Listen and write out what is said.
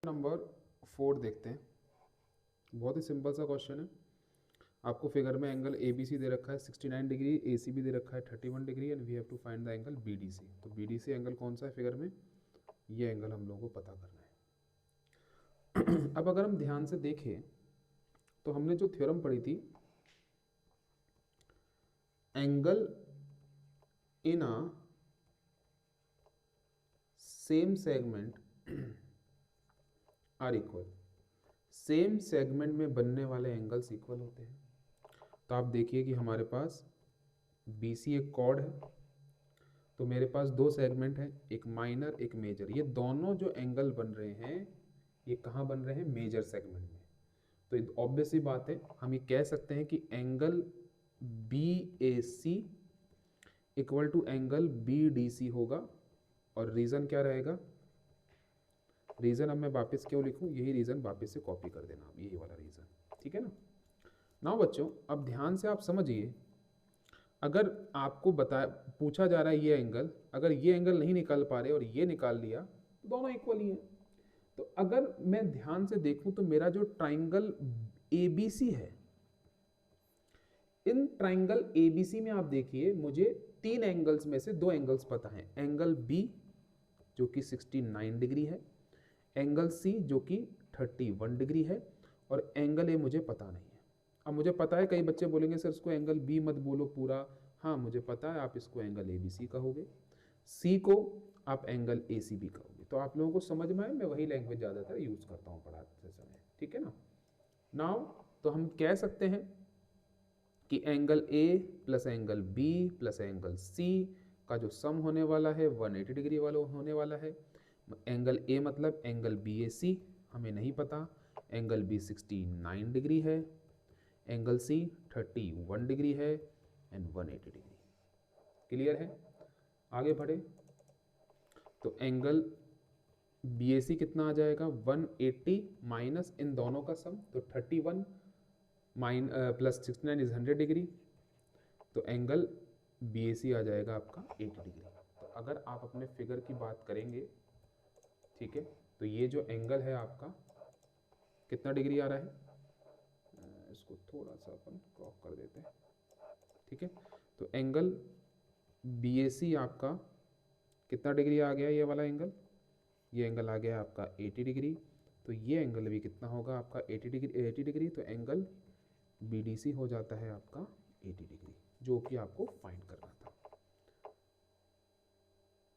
Number 4 देखते हैं। बहुत ही सिंपल सा क्वेश्चन है। आपको फिगर में एंगल ए बी सी दे रखा है 69 डिग्री, ए सी भी दे रखा है 31 degree and we have to find the angle B D C. तो बी डी सी एंगल कौन सा है फिगर में, ये एंगल हम लोगों को पता करना है। अब अगर हम ध्यान से देखें तो हमने जो थ्योरम पढ़ी थी, angle in a same segment are equal, same segment में बनने वाले एंगल्स इक्वल होते हैं। तो आप देखिए कि हमारे पास बी सी एक कॉर्ड है, तो मेरे पास दो सेगमेंट हैं, एक माइनर एक मेजर। ये दोनों जो एंगल बन रहे हैं ये कहाँ बन रहे हैं, मेजर सेगमेंट में। तो ऑब्वियस ही बात है, हम ये कह सकते हैं कि angle B A C equal to angle B D C होगा। और रीज़न क्या रहेगा, रीज़न अब मैं वापस क्यों लिखूं, यही रीज़न वापस से कॉपी कर देना आप, यही वाला रीज़न, ठीक है ना। ना बच्चों, अब ध्यान से आप समझिए, अगर आपको पूछा जा रहा है ये एंगल, अगर ये एंगल नहीं निकाल पा रहे और ये निकाल लिया तो दोनों इक्वल ही है। तो अगर मैं ध्यान से देखूं तो मेरा जो ट्राइंगल एबीसी है, इन ट्राइंगल एबीसी में आप देखिए मुझे तीन एंगल्स में से दो एंगल्स पता है, एंगल बी जो कि 69 डिग्री है, एंगल सी जो कि 31 डिग्री है, और एंगल ए मुझे पता नहीं है। अब मुझे पता है, कई बच्चे बोलेंगे सर इसको एंगल बी मत बोलो पूरा, हाँ मुझे पता है, आप इसको एंगल ए बी सी कहोगे, सी को आप एंगल ए सी बी कहोगे। तो आप लोगों को समझ में आए, मैं वही लैंग्वेज ज़्यादातर यूज़ करता हूँ पढ़ाते समय, ठीक है ना। नाउ तो हम कह सकते हैं कि angle A plus angle B plus angle C का जो सम होने वाला है 180 डिग्री वाला होने वाला है। एंगल ए मतलब एंगल बी ए सी हमें नहीं पता, एंगल बी 69 डिग्री है, एंगल सी 31 डिग्री है एंड 180 डिग्री। क्लियर है, आगे बढ़े तो एंगल बी ए सी कितना आ जाएगा, 180 माइनस इन दोनों का सम, तो 31 प्लस 69 इज 100 डिग्री, तो एंगल बी ए सी आ जाएगा आपका 80 डिग्री। तो अगर आप अपने फिगर की बात करेंगे, ठीक है, तो ये जो एंगल है आपका कितना डिग्री आ रहा है, इसको थोड़ा सा अपन क्रॉप कर देते हैं, ठीक है। तो एंगल बी ए सी आपका कितना डिग्री आ गया, ये वाला एंगल, ये एंगल आ गया आपका 80 डिग्री। तो ये एंगल भी कितना होगा आपका 80 डिग्री, तो एंगल बी डी सी हो जाता है आपका 80 डिग्री, जो कि आपको फाइंड करना है।